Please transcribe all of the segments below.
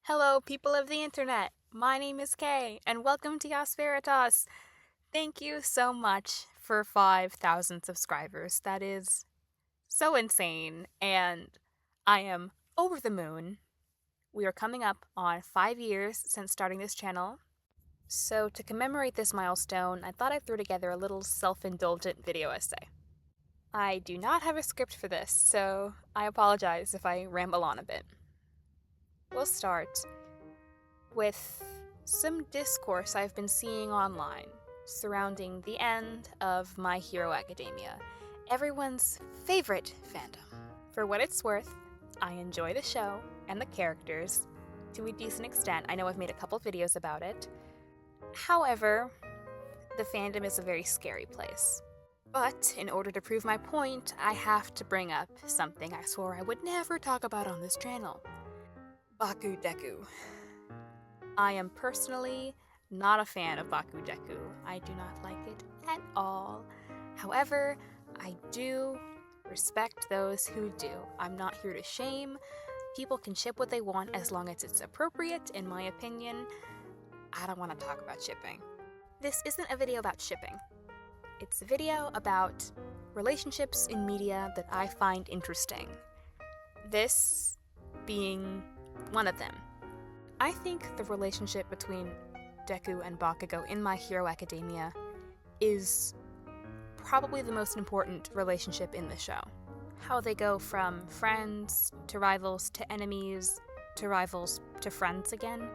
Hello, people of the internet. My name is Kay, and welcome to Yas Veritas. Thank you so much for 5,000 subscribers. That is so insane, and I am over the moon. We are coming up on 5 years since starting this channel. So, to commemorate this milestone, I thought I'd throw together a little self indulgent video essay. I do not have a script for this, so I apologize if I ramble on a bit. We'll start with some discourse I've been seeing online surrounding the end of My Hero Academia, everyone's favorite fandom. For what it's worth, I enjoy the show and the characters to a decent extent. I know I've made a couple videos about it. However, the fandom is a very scary place. But in order to prove my point, I have to bring up something I swore I would never talk about on this channel. Bakudeku. I am personally not a fan of Bakudeku. I do not like it at all. However, I do respect those who do. I'm not here to shame. People can ship what they want as long as it's appropriate, in my opinion. I don't want to talk about shipping. This isn't a video about shipping. It's a video about relationships in media that I find interesting. This being one of them. I think the relationship between Deku and Bakugo in My Hero Academia is probably the most important relationship in the show. How they go from friends to rivals to enemies to rivals to friends again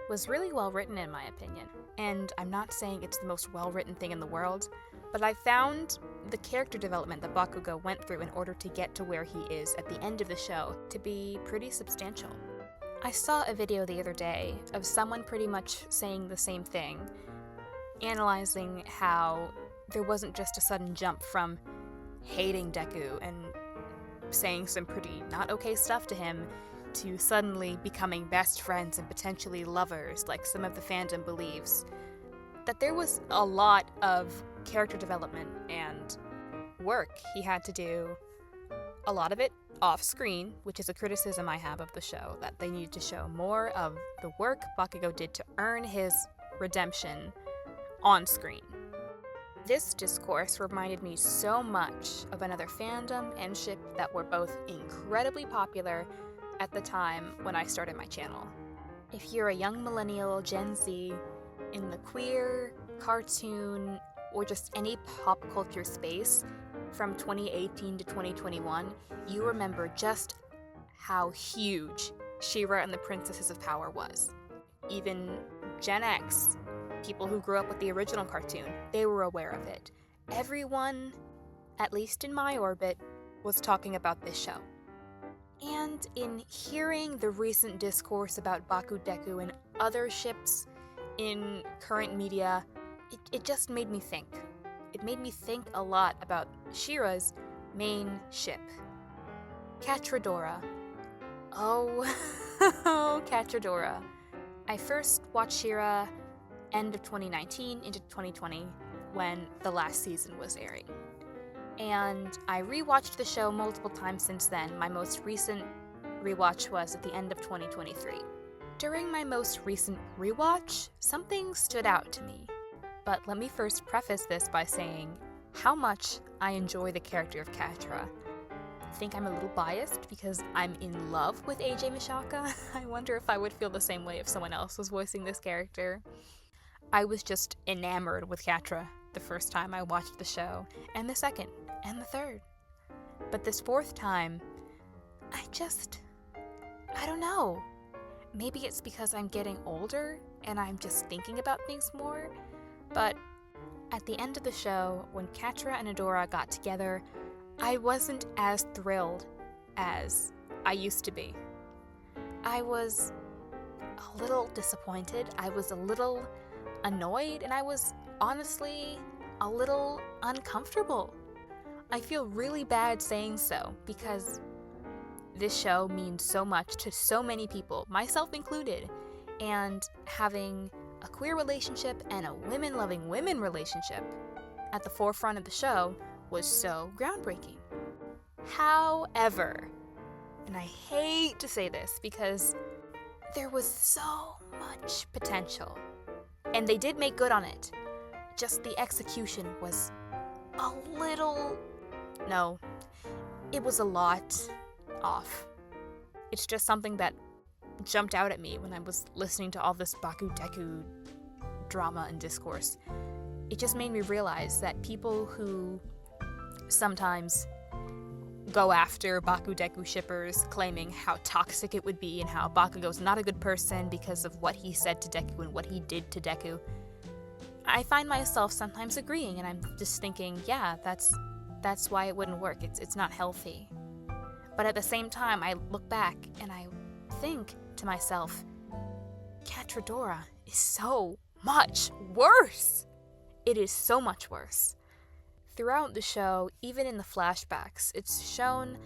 was really well written in my opinion. And I'm not saying it's the most well written thing in the world, but I found the character development that Bakugo went through in order to get to where he is at the end of the show to be pretty substantial. I saw a video the other day of someone pretty much saying the same thing, analyzing how there wasn't just a sudden jump from hating Deku and saying some pretty not okay stuff to him to suddenly becoming best friends and potentially lovers like some of the fandom believes. That there was a lot of character development and work he had to do, a lot of it off screen, which is a criticism I have of the show, that they needed to show more of the work Bakugo did to earn his redemption on screen. This discourse reminded me so much of another fandom and ship that were both incredibly popular at the time when I started my channel. If you're a young millennial, Gen Z, in the queer, cartoon, or just any pop culture space, from 2018 to 2021, you remember just how huge She-Ra and the Princesses of Power was. Even Gen X, people who grew up with the original cartoon, they were aware of it. Everyone, at least in my orbit, was talking about this show. And in hearing the recent discourse about Bakudeku and other ships in current media, it just made me think. It made me think a lot about She-Ra's main ship, Catradora. Oh, Catradora. I first watched She-Ra end of 2019 into 2020 when the last season was airing. And I rewatched the show multiple times since then. My most recent rewatch was at the end of 2023. During my most recent rewatch, something stood out to me. But let me first preface this by saying how much I enjoy the character of Catra. I think I'm a little biased because I'm in love with AJ Mishaka. I wonder if I would feel the same way if someone else was voicing this character. I was just enamored with Catra the first time I watched the show, and the second, and the third. But this fourth time, I don't know. Maybe it's because I'm getting older and I'm just thinking about things more. But at the end of the show, when Catra and Adora got together, I wasn't as thrilled as I used to be. I was a little disappointed, I was a little annoyed, and I was honestly a little uncomfortable. I feel really bad saying so because this show means so much to so many people, myself included, and having a queer relationship and a women-loving women relationship at the forefront of the show was so groundbreaking. However, and I hate to say this because There was so much potential, and they did make good on it. Just the execution was a little... No, it was a lot off. It's just something that jumped out at me when I was listening to all this Bakudeku drama and discourse. It just made me realize that people who sometimes go after Bakudeku shippers, claiming how toxic it would be and how Bakugo's not a good person because of what he said to Deku and what he did to Deku, I find myself sometimes agreeing, and I'm just thinking, yeah, that's why it wouldn't work. It's not healthy. But at the same time, I look back and I think to myself, Catradora is so much worse. It is so much worse. Throughout the show, even in the flashbacks, it's shown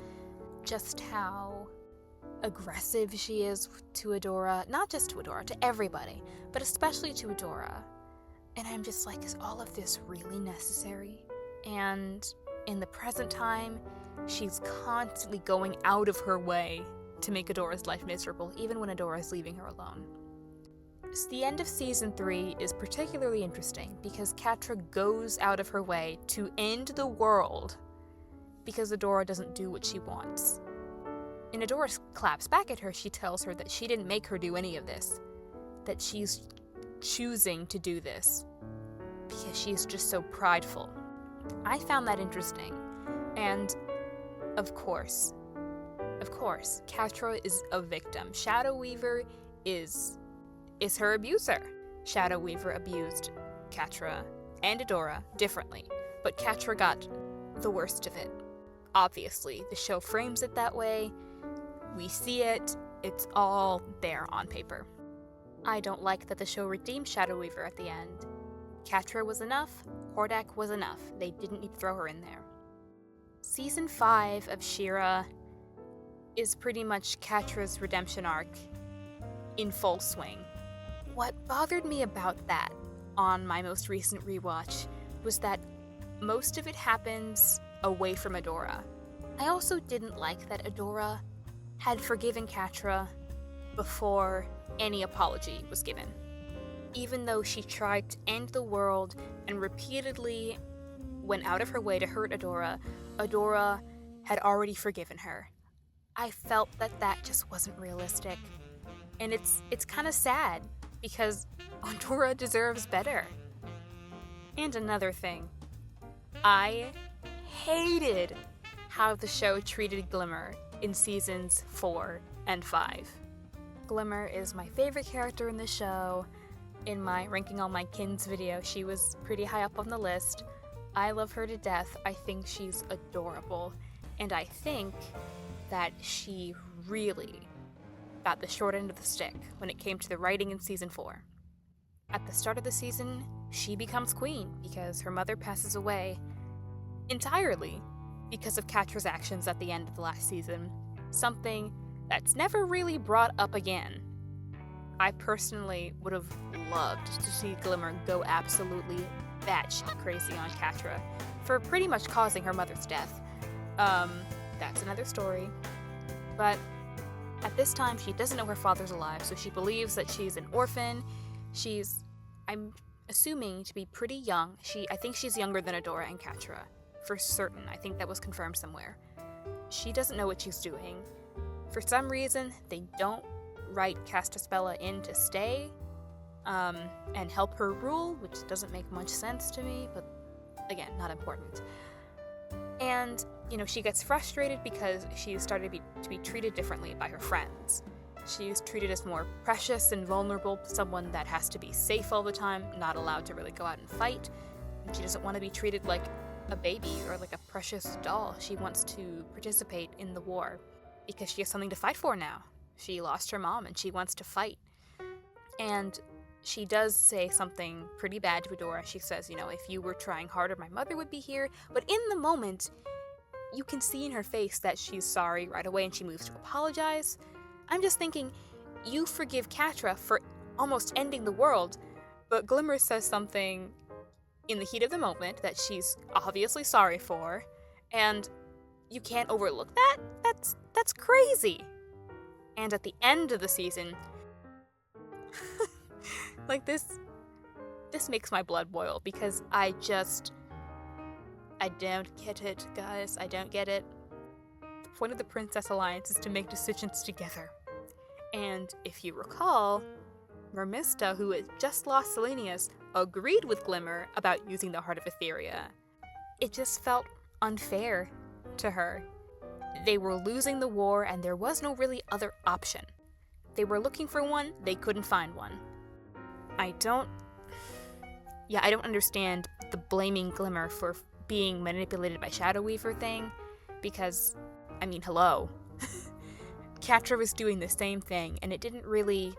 just how aggressive she is to Adora. Not just to Adora, to everybody, but especially to Adora. And I'm just like, is all of this really necessary? And in the present time, she's constantly going out of her way to make Adora's life miserable, even when Adora is leaving her alone. So the end of Season 3 is particularly interesting because Catra goes out of her way to end the world because Adora doesn't do what she wants. And Adora claps back at her. She tells her that she didn't make her do any of this, that she's choosing to do this because she's just so prideful. I found that interesting. And of course, Catra is a victim. Shadow Weaver is her abuser. Shadow Weaver abused Catra and Adora differently, but Catra got the worst of it. Obviously, the show frames it that way. We see it. It's all there on paper. I don't like that the show redeemed Shadow Weaver at the end. Catra was enough. Hordak was enough. They didn't need to throw her in there. Season 5 of She-Ra is pretty much Catra's redemption arc in full swing. What bothered me about that on my most recent rewatch was that most of it happens away from Adora. I also didn't like that Adora had forgiven Catra before any apology was given. Even though she tried to end the world and repeatedly went out of her way to hurt Adora, Adora had already forgiven her. I felt that just wasn't realistic. And it's kind of sad, because Adora deserves better. And another thing, I hated how the show treated Glimmer in seasons 4 and 5. Glimmer is my favorite character in the show. In my Ranking All My Kins video, she was pretty high up on the list. I love her to death. I think she's adorable. And I think that she really got the short end of the stick when it came to the writing in season 4. At the start of the season, she becomes queen because her mother passes away entirely because of Catra's actions at the end of the last season, something that's never really brought up again. I personally would have loved to see Glimmer go absolutely batshit crazy on Catra for pretty much causing her mother's death. That's another story. But at this time, she doesn't know her father's alive, so she believes that she's an orphan. I'm assuming, to be pretty young. I think she's younger than Adora and Catra, for certain. I think that was confirmed somewhere. She doesn't know what she's doing. For some reason, they don't write Castaspella in to stay and help her rule, which doesn't make much sense to me, but again, not important. And, she gets frustrated because she's started to be treated differently by her friends. She's treated as more precious and vulnerable, someone that has to be safe all the time, not allowed to really go out and fight. And she doesn't want to be treated like a baby or like a precious doll. She wants to participate in the war because she has something to fight for now. She lost her mom and she wants to fight. And she does say something pretty bad to Adora. She says, if you were trying harder, my mother would be here. But in the moment, you can see in her face that she's sorry right away and she moves to apologize. I'm just thinking, you forgive Catra for almost ending the world, but Glimmer says something in the heat of the moment that she's obviously sorry for, and you can't overlook that? That's crazy. And at the end of the season, Like, this makes my blood boil, because I don't get it, guys. I don't get it. The point of the Princess Alliance is to make decisions together. And if you recall, Mermista, who had just lost Selenius, agreed with Glimmer about using the Heart of Etheria. It just felt unfair to her. They were losing the war, and there was no really other option. They were looking for one, they couldn't find one. I don't understand the blaming Glimmer for being manipulated by Shadow Weaver thing, because, I mean, hello. Catra was doing the same thing, and it didn't really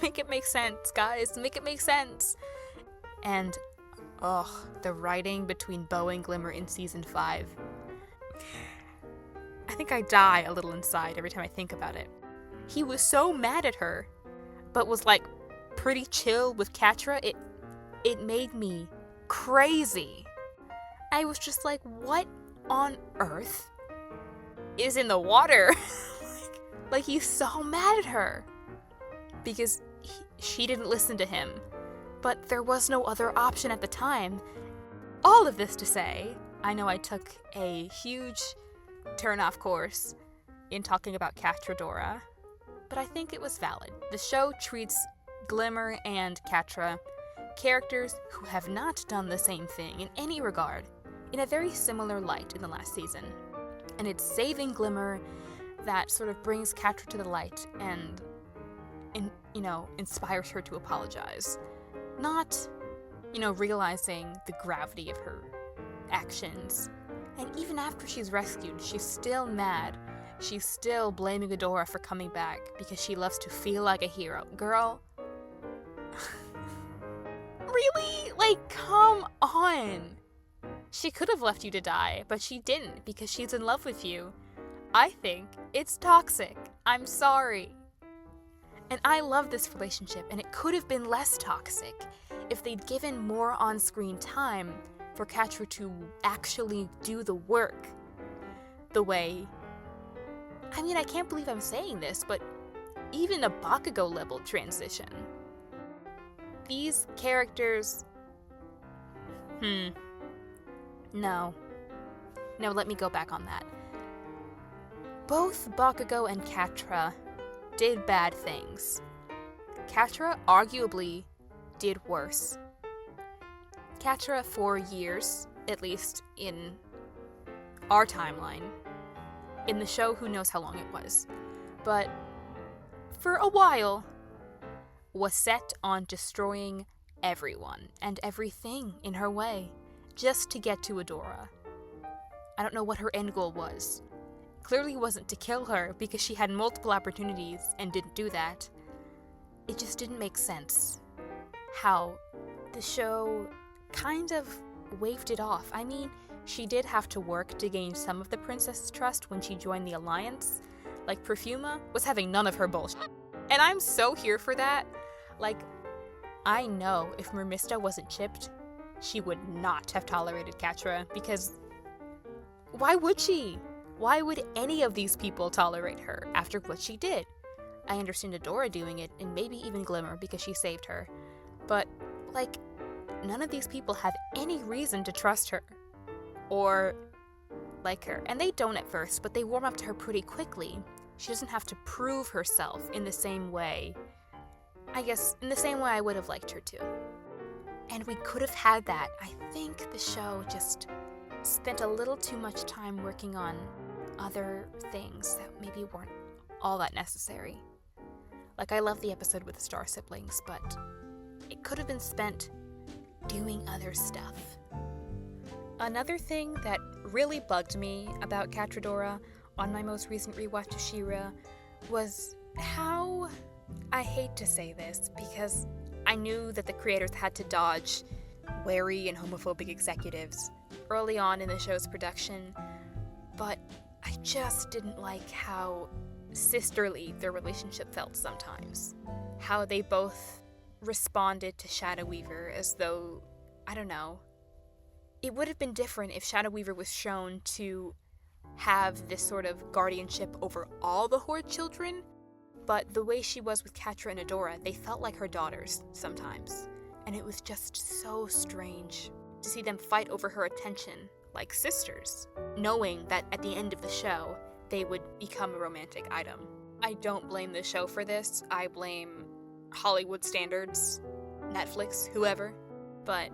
make it make sense, guys. Make it make sense. And, the writing between Bow and Glimmer in Season 5. I think I die a little inside every time I think about it. He was so mad at her, but was, like, pretty chill with Catra. It made me crazy. I was just like, what on earth is in the water? like, he's so mad at her. Because she didn't listen to him. But there was no other option at the time. All of this to say, I know I took a huge turn-off course in talking about Catradora, but I think it was valid. The show treats Glimmer and Catra, characters who have not done the same thing in any regard, in a very similar light in the last season. And it's saving Glimmer that sort of brings Catra to the light and inspires her to apologize. Not, realizing the gravity of her actions. And even after she's rescued, she's still mad. She's still blaming Adora for coming back because she loves to feel like a hero. Girl. Really? Like, come on. She could have left you to die, but she didn't because she's in love with you. I think it's toxic. I'm sorry. And I love this relationship, and it could have been less toxic if they'd given more on-screen time for Catra to actually do the work. The way... I mean, I can't believe I'm saying this, but even a Bakugo level transition. These characters... No, let me go back on that. Both Bakugo and Catra did bad things. Catra arguably did worse. Catra, for years, at least in our timeline, in the show, who knows how long it was, but for a while, was set on destroying everyone and everything in her way, just to get to Adora. I don't know what her end goal was. Clearly wasn't to kill her, because she had multiple opportunities and didn't do that. It just didn't make sense how the show kind of waved it off. I mean, she did have to work to gain some of the princess's trust when she joined the Alliance. Like, Perfuma was having none of her bullshit. And I'm so here for that. Like, I know if Mermista wasn't chipped, she would not have tolerated Catra, because why would she? Why would any of these people tolerate her after what she did? I understand Adora doing it, and maybe even Glimmer, because she saved her. But, like, none of these people have any reason to trust her. Or like her. And they don't at first, but they warm up to her pretty quickly. She doesn't have to prove herself in the same way. I guess, in the same way I would have liked her to. And we could have had that. I think the show just spent a little too much time working on other things that maybe weren't all that necessary. Like, I love the episode with the Star Siblings, but it could have been spent doing other stuff. Another thing that really bugged me about Catradora on my most recent rewatch of She-Ra was how, I hate to say this, because I knew that the creators had to dodge wary and homophobic executives early on in the show's production, but I just didn't like how sisterly their relationship felt sometimes. How they both responded to Shadow Weaver as though, I don't know, it would have been different if Shadow Weaver was shown to have this sort of guardianship over all the Horde children, but the way she was with Catra and Adora, they felt like her daughters sometimes. And it was just so strange to see them fight over her attention like sisters, knowing that at the end of the show, they would become a romantic item. I don't blame the show for this. I blame Hollywood standards, Netflix, whoever. But,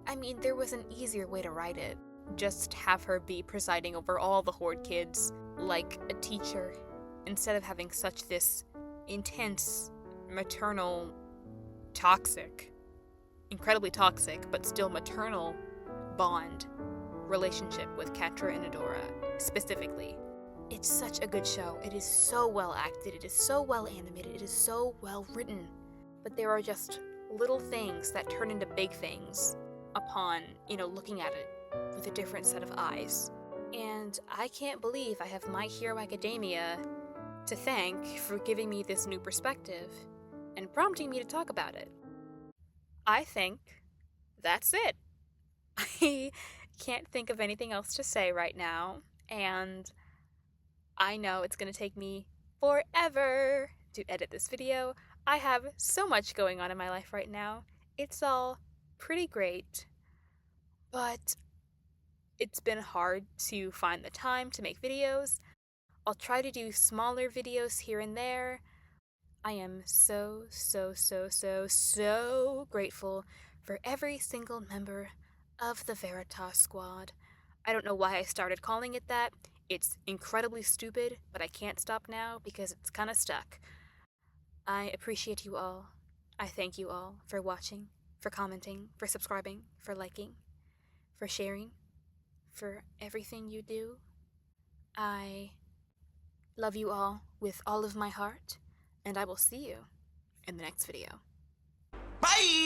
I mean, there was an easier way to write it. Just have her be presiding over all the Horde kids, like a teacher, instead of having such this intense, maternal, toxic, incredibly toxic, but still maternal bond relationship with Catra and Adora, specifically. It's such a good show. It is so well acted, it is so well animated, it is so well written. But there are just little things that turn into big things upon, looking at it with a different set of eyes. And I can't believe I have My Hero Academia to thank for giving me this new perspective and prompting me to talk about it. I think that's it. I can't think of anything else to say right now, and I know it's going to take me forever to edit this video. I have so much going on in my life right now. It's all pretty great, but it's been hard to find the time to make videos. I'll try to do smaller videos here and there. I am so grateful for every single member of the Veritas Squad. I don't know why I started calling it that. It's incredibly stupid, but I can't stop now because it's kind of stuck. I appreciate you all. I thank you all for watching, for commenting, for subscribing, for liking, for sharing, for everything you do. I love you all with all of my heart, and I will see you in the next video. Bye!